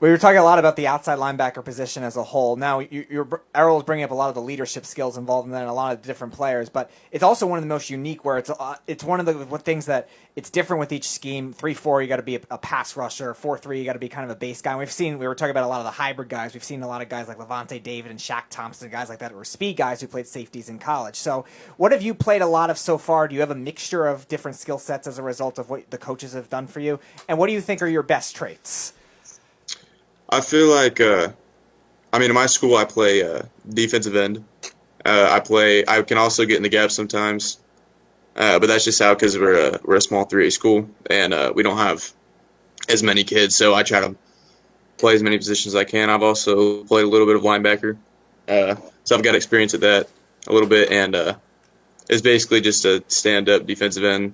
We were talking a lot about the outside linebacker position as a whole. Now, Errol's bringing up a lot of the leadership skills involved in that and a lot of different players, but it's also one of the most unique where it's one of the things that it's different with each scheme. 3-4, you got to be a pass rusher. 4-3, you got to be kind of a base guy. And we were talking about a lot of the hybrid guys. We've seen a lot of guys like Levante David and Shaq Thompson, guys like that who were speed guys who played safeties in college. So what have you played a lot of so far? Do you have a mixture of different skill sets as a result of what the coaches have done for you? And what do you think are your best traits? I feel like, in my school I play defensive end. I can also get in the gap sometimes, but that's just how because we're a small 3A school and we don't have as many kids. So I try to play as many positions as I can. I've also played a little bit of linebacker, so I've got experience at that a little bit. And it's basically just a stand-up defensive end.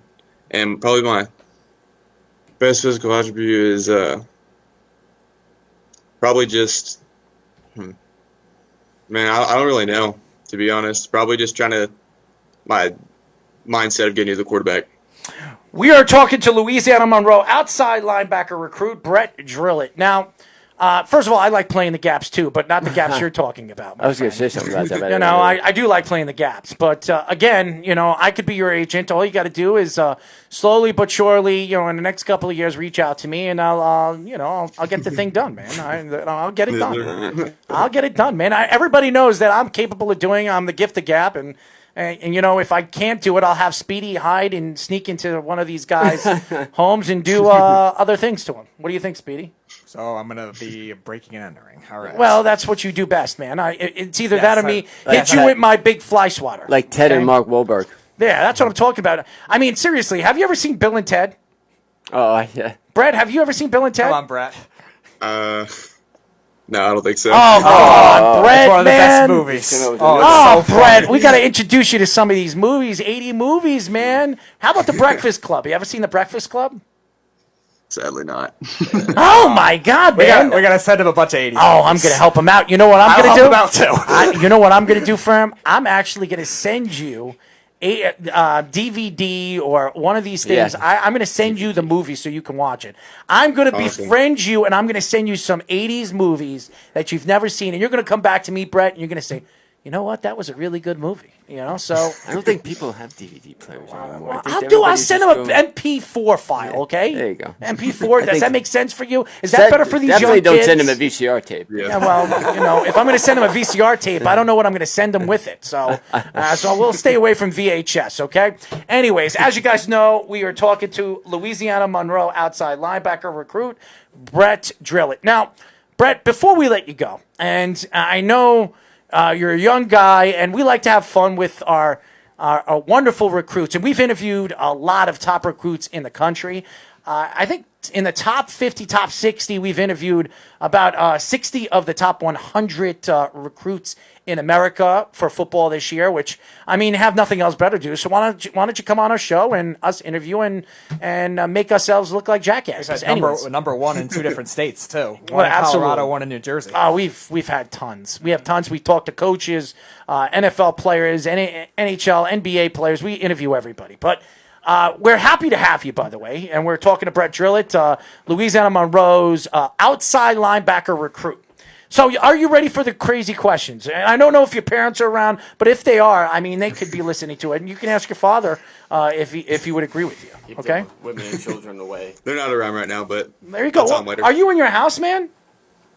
And probably my best physical attribute is probably just, I don't really know, to be honest. Probably just my mindset of getting to the quarterback. We are talking to Louisiana Monroe outside linebacker recruit Brett Drillette. Now, first of all, I like playing the gaps too, but not the gaps you're talking about. I was going to say something about that. I do like playing the gaps, but again, I could be your agent. All you got to do is slowly but surely, in the next couple of years, reach out to me, and I'll get the thing done, man. I'll get it done. I'll get it done, man. Everybody knows that I'm capable of doing. I'm the gift of gap, and if I can't do it, I'll have Speedy hide and sneak into one of these guys' homes and do other things to him. What do you think, Speedy? So I'm going to be breaking and entering. All right. Well, that's what you do best, man. It's either that or me hit you with my big fly swatter. Like Ted and Mark Wahlberg. Yeah, that's what I'm talking about. Seriously, have you ever seen Bill and Ted? Oh, yeah. Brett, have you ever seen Bill and Ted? Come on, Brett. No, I don't think so. Oh, come on, Brett, it's one of the man. best movies. Oh, so Brett, we got to introduce you to some of these movies, 80 movies, man. How about The Breakfast Club? You ever seen The Breakfast Club? Sadly not. Oh, my God, man. We're going to send him a bunch of 80s. Oh, I'm going to help him out. You know what I'm going to do? I'll help him out, too. You know what I'm going to do for him? I'm actually going to send you a DVD or one of these things. Yeah. I'm going to send you the movie so you can watch it. I'm going to befriend you, and I'm going to send you some 80s movies that you've never seen, and you're going to come back to me, Brett, and you're going to say, you know what? That was a really good movie. So I don't think people have DVD players anymore. I'll send them an MP4 file, okay? There you go. MP4. Does that make sense for you? Is that better for these young kids? Definitely don't send them a VCR tape. Yeah, well, if I'm going to send them a VCR tape, I don't know what I'm going to send them with it. So we'll stay away from VHS, okay? Anyways, as you guys know, we are talking to Louisiana Monroe outside linebacker recruit Brett Drillette. Now, Brett, before we let you go, and I know you're a young guy, and we like to have fun with our wonderful recruits. And we've interviewed a lot of top recruits in the country. I think in the top 50, top 60, we've interviewed about 60 of the top 100 recruits in America for football this year, which, have nothing else better to do. So why don't you come on our show and us interview and make ourselves look like jackasses? Number one in 2 different states, too. One in Colorado, one in New Jersey. Oh, we've had tons. We have tons. We talk to coaches, NFL players, NHL, NBA players. We interview everybody. But we're happy to have you, by the way, and we're talking to Brett Drillette, Louisiana Monroe's outside linebacker recruit. So are you ready for the crazy questions? And I don't know if your parents are around, but if they are, they could be listening to it. And you can ask your father if he would agree with you. Okay? Women and children away. They're not around right now, but there you go. I'll tell them later. Are you in your house, man?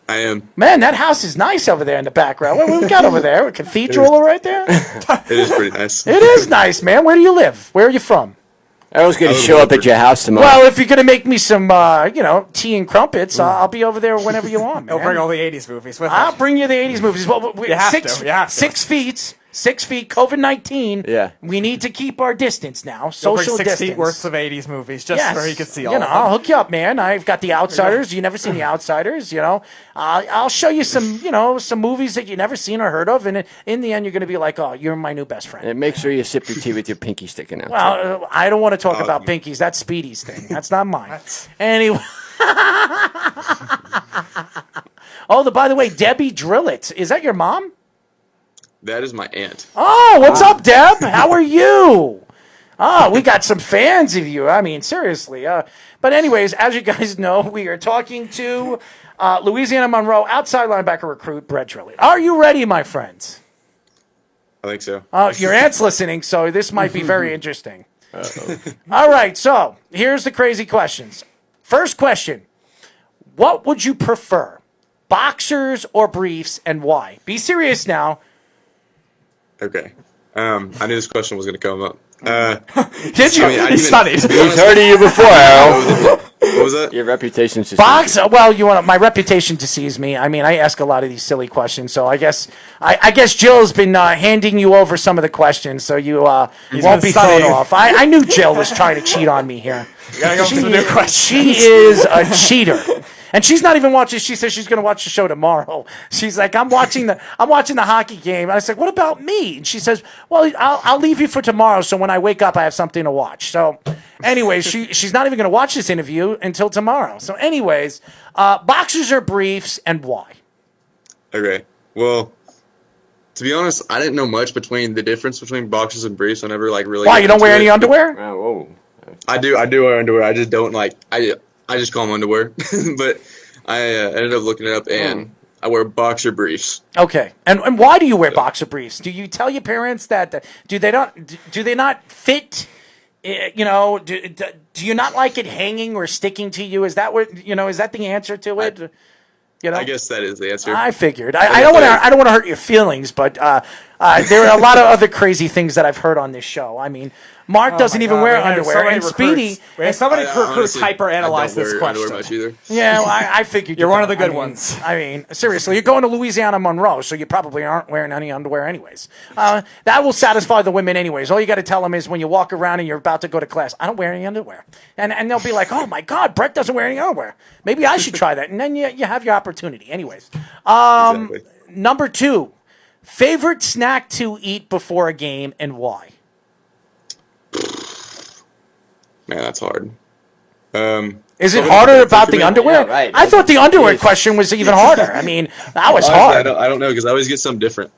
I am. Man, that house is nice over there in the background. What we got over there? A cathedral right there? It is pretty nice. It is nice, man. Where do you live? Where are you from? Errol's going to show up at your house tomorrow. Well, if you're going to make me some, tea and crumpets, I'll be over there whenever you want, man. He'll bring all the 80s movies with him. I'll bring you the 80s movies. Well, you have to. 6 feet, 6 feet, COVID-19. Yeah. We need to keep our distance now, social bring 6 distance. 6 feet worth of 80s movies, just so you can see all of them. I'll hook you up, man. I've got The Outsiders. You never seen The Outsiders, I'll show you some, some movies that you never seen or heard of, and in the end, you're going to be like, oh, you're my new best friend. And make sure you sip your tea with your pinky sticking out. Well, I don't want to talk about pinkies. That's Speedy's thing. That's not mine. Anyway. By the way, Debbie Drillette, is that your mom? That is my aunt. Oh, what's up, Deb? How are you? Oh, we got some fans of you. I mean, seriously. But anyways, as you guys know, we are talking to Louisiana Monroe outside linebacker recruit Brett Drillette. Are you ready, my friends? I think so. Your aunt's listening, so this might be very interesting. All right, so here's the crazy questions. First question. What would you prefer, boxers or briefs, and why? Be serious now. Okay. I knew this question was going to come up. Did you? He's funny. He's heard of you before, Errol. What was that? Your reputation's just Boxer. Well, my reputation deceives me. I mean, I ask a lot of these silly questions, so I guess Jill's been handing you over some of the questions, so you won't be thrown off. I knew Jill was trying to cheat on me here. She is a cheater. And she's not even watching. She says she's going to watch the show tomorrow. She's like, I'm watching the hockey game. And I said, what about me? And she says, well, I'll leave you for tomorrow. So when I wake up, I have something to watch. So, anyways, she's not even going to watch this interview until tomorrow. So, anyways, boxers or briefs, and why? Okay. Well, to be honest, I didn't know much between the difference between boxers and briefs. I never really. Why, you don't wear any underwear? Oh, whoa. I do wear underwear. I just don't I just call them underwear, but I ended up looking it up, and I wear boxer briefs. Okay, and why do you wear boxer briefs? Do you tell your parents that do they not fit? Do you not like it hanging or sticking to you? Is that what Is that the answer to it? I guess that is the answer. I figured. I don't want to hurt your feelings, but there are a lot of other crazy things that I've heard on this show. I mean, Mark doesn't even wear underwear, and Speedy. We have somebody recruits hyper-analyze this question. Much either. Yeah, well, I figured you're one of the good ones. I mean, seriously, you're going to Louisiana Monroe, so you probably aren't wearing any underwear anyways. That will satisfy the women anyways. All you got to tell them is when you walk around and you're about to go to class, I don't wear any underwear. And they'll be like, oh, my God, Brett doesn't wear any underwear. Maybe I should try that. And then you have your opportunity. Anyways. Exactly. Number 2, favorite snack to eat before a game and why? Man, that's hard. Is it harder about the underwear? Yeah, right. I thought the underwear question was even harder. I mean, that was hard. I don't know because I always get something different.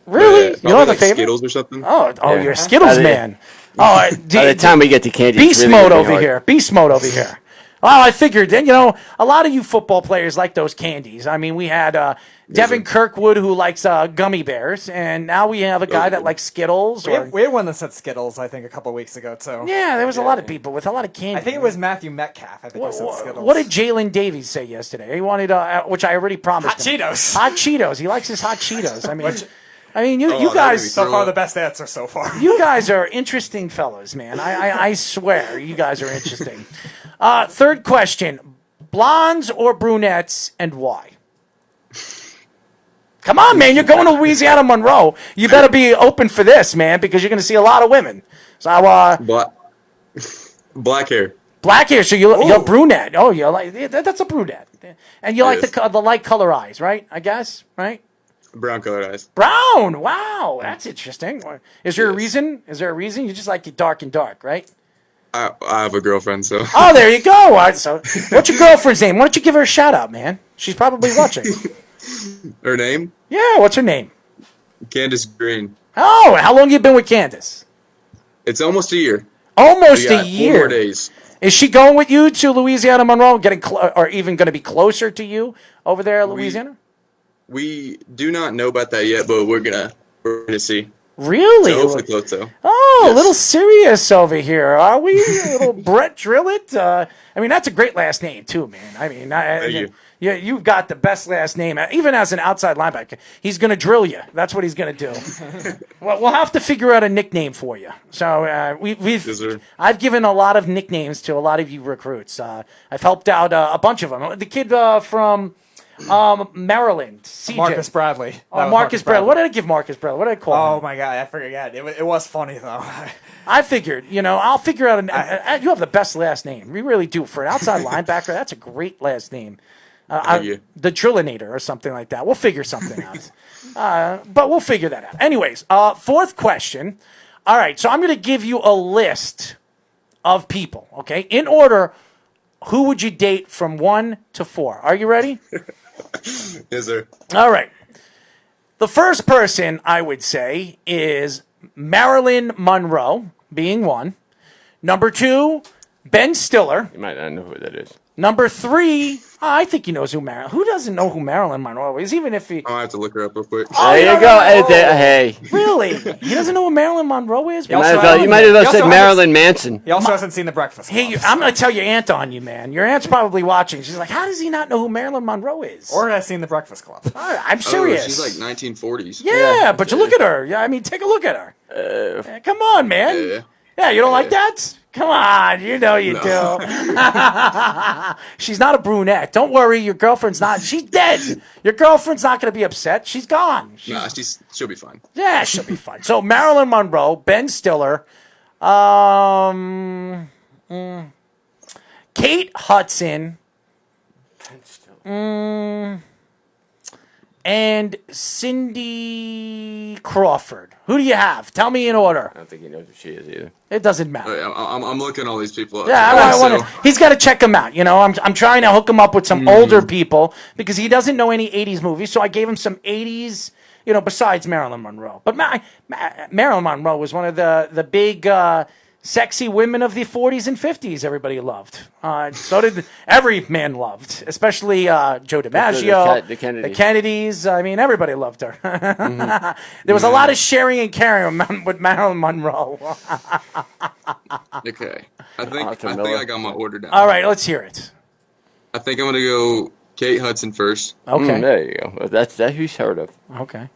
Really? You don't have a like favorite? Skittles or something? Oh, Yeah. you're a Skittles man. Oh, By the time we get to candy, beast it's really mode gonna be over hard. here. Beast mode over here. Well, I figured, a lot of you football players like those candies. I mean, we had Devin Kirkwood who likes gummy bears, and now we have a guy that likes Skittles. We had one that said Skittles, I think, a couple weeks ago, too. Yeah, there was a lot of people with a lot of candy. I think it was Matthew Metcalf. I think he said Skittles. What did Jalen Davies say yesterday? He wanted, which I already promised him. Cheetos. Hot Cheetos. He likes his hot Cheetos. I mean, you guys. So far, the best answer so far. You guys are interesting fellows, man. I swear, you guys are interesting. Third question: blondes or brunettes, and why? Come on, man! You're going to Louisiana Monroe. You better be open for this, man, because you're going to see a lot of women. So, black hair. Black hair. So you're brunette. Oh, you're that's a brunette, and you like the light color eyes, right? I guess, right? Brown colored eyes. Brown. Wow, that's interesting. Is there a reason? Is there a reason you just like it dark and dark, right? I have a girlfriend, so. Oh, there you go. All right, so, what's your girlfriend's name? Why don't you give her a shout out, man? She's probably watching. Her name? Yeah, what's her name? Candace Green. Oh, how long you been with Candace? It's almost a year. Almost We got a year. 4 more days. Is she going with you to Louisiana Monroe, or even going to be closer to you over there at Louisiana? We do not know about that yet, but we're gonna see. Really? So hopefully close though. Oh, Yes. a little serious over here, are we? A little Brett Drillette. I mean, that's a great last name too, man. I mean, Thank you. Yeah, you've got the best last name. Even as an outside linebacker, he's going to drill you. That's what he's going to do. Well, we'll have to figure out a nickname for you. So we've Yes, sir. I've given a lot of nicknames to a lot of you recruits. I've helped out a bunch of them. The kid from Maryland, CJ. Marcus Bradley. Oh, Marcus Bradley. What did I give Marcus Bradley? What did I call him? Oh, my God. I forget. It was funny, though. I figured, I'll figure out. You have the best last name. We really do. For an outside linebacker, that's a great last name. Thank you. The Drillinator or something like that. We'll figure something out. But we'll figure that out. Anyways, fourth question. All right, so I'm going to give you a list of people, okay? In order, who would you date from 1 to 4? Are you ready? Yes, sir. All right. The first person I would say is Marilyn Monroe, being one. Number 2, Ben Stiller. You might not know who that is. Number 3, I think he knows who doesn't know who Marilyn Monroe is, even if he... I have to look her up real quick. Oh, There you go. Hey. Really? He doesn't know who Marilyn Monroe is? You might as well said Marilyn Manson. He also hasn't seen The Breakfast Club. Hey, I'm going to tell your aunt on you, man. Your aunt's probably watching. She's like, how does he not know who Marilyn Monroe is? Or has seen The Breakfast Club. I'm serious. She's like 1940s. Yeah, but you look at her. Yeah, I mean, take a look at her. Come on, man. Yeah. You don't like that? Come on, you know you do. She's not a brunette. Don't worry, your girlfriend's not. She's dead. Your girlfriend's not going to be upset. She's gone. Nah, she'll be fine. Yeah, she'll be fine. So Marilyn Monroe, Ben Stiller, Kate Hudson, and Cindy Crawford. Who do you have? Tell me in order. I don't think he knows who she is either. It doesn't matter. I'm looking all these people up. Yeah, he's got to check him out. You know, I'm trying to hook him up with some older people because he doesn't know any 80s movies. So I gave him some 80s, besides Marilyn Monroe. But Marilyn Monroe was one of the big sexy women of the 40s and 50s everybody loved. So did every man loved, especially Joe DiMaggio, the Kennedys. The Kennedys. I mean, everybody loved her. There was a lot of sharing and carrying with Marilyn Monroe. Okay. I think I got my order down. All right, let's hear it. I think I'm going to go Kate Hudson first. Okay. There you go. Well, that's who's heard of. Okay.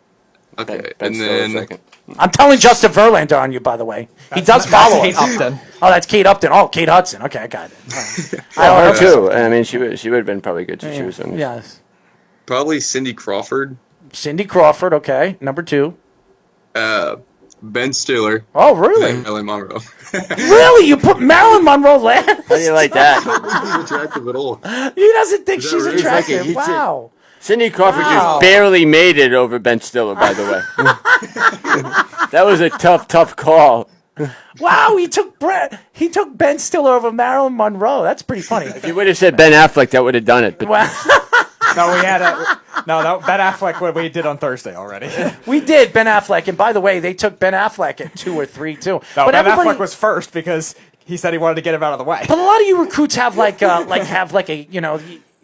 Okay. Ben And Stiller then second. I'm telling Justin Verlander on you, by the way. He does follow Kate us. Upton. Oh, that's Kate Upton. Oh, Kate Hudson. Okay, I got it. Her too. I mean, she would have been probably good to choose on this. Yes. probably Cindy Crawford. Cindy Crawford, okay. Number 2. Ben Stiller. Oh, really? And Marilyn Monroe. Really? You put Marilyn Monroe last? How do you like that? She's attractive at all. He doesn't think Is that she's right? attractive. He's like Wow. Cindy Crawford Wow. just barely made it over Ben Stiller, by the way. That was a tough call. Wow, he took Ben Stiller over Marilyn Monroe. That's pretty funny. If you would have said Ben Affleck, that would have done it. But Wow. No, we had Ben Affleck. What we did on Thursday already. We did Ben Affleck, and by the way, they took Ben Affleck at 2 or 3 too. No, but Ben everybody, Affleck was first because he said he wanted to get him out of the way. But a lot of you recruits have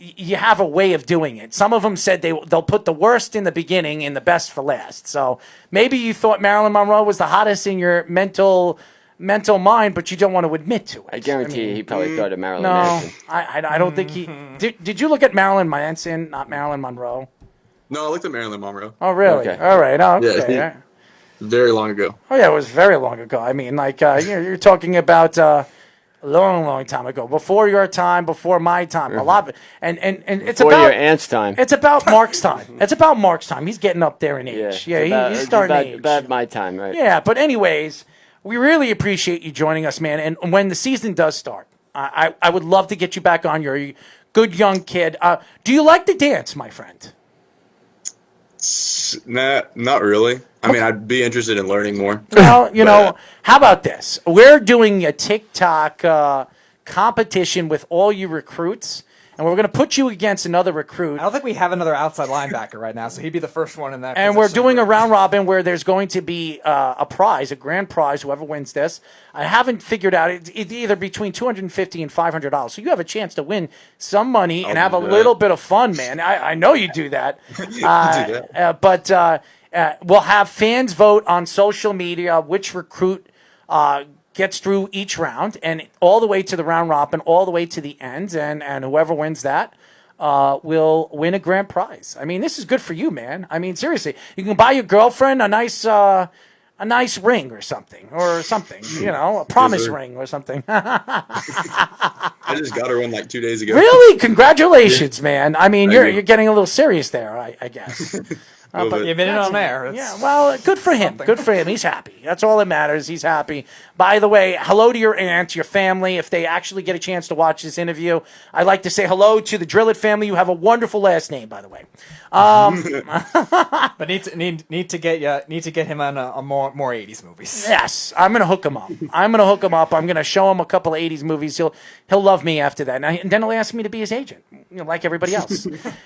you have a way of doing it. Some of them said they'll put the worst in the beginning and the best for last. So maybe you thought Marilyn Monroe was the hottest in your mental mind, but you don't want to admit to it. I guarantee you he probably thought of Marilyn No, Manson. I don't think he did. You look at Marilyn Manson, not Marilyn Monroe? No, I looked at Marilyn Monroe. Oh, really? Okay. All right. Oh, okay. Yeah. Very long ago. Oh, yeah, it was very long ago. I mean, you're talking about a long time ago, before your time, before my time, a lot. And it's Before about your aunt's time. It's about Mark's time. It's about Mark's time. He's getting up there in age. He's starting age. About my time, right? Yeah, but anyways, we really appreciate you joining us, man. And when the season does start, I would love to get you back on. You're a good young kid. Do you like to dance, my friend? Nah, not really. I mean, I'd be interested in learning more. Well, how about this? We're doing a TikTok competition with all you recruits, and we're going to put you against another recruit. I don't think we have another outside linebacker right now, so he'd be the first one in that. And we're position doing a group. round robin where there's going to be a prize, a grand prize, whoever wins this. I haven't figured out. It's either between $250 and $500. So you have a chance to win some money and have a little bit of fun, man. I know you do that. But we'll have fans vote on social media which recruit gets through each round, and all the way to the round robin, all the way to the end, and whoever wins that will win a grand prize. I mean, this is good for you, man. I mean, seriously, you can buy your girlfriend a nice ring or something, a promise ring or something. I just got her one like 2 days ago. Really? Congratulations, man. I mean, you're getting a little serious there, I guess. But You made it on air. Yeah, well, good for him. Good for him. He's happy. That's all that matters. He's happy. By the way, hello to your aunt, your family. If they actually get a chance to watch this interview, I'd like to say hello to the Drillette family. You have a wonderful last name, by the way. But need to get him on a more 80s movies. Yes, I'm gonna hook him up. I'm gonna show him a couple of 80s movies. He'll love me after that. And then he'll ask me to be his agent, like everybody else.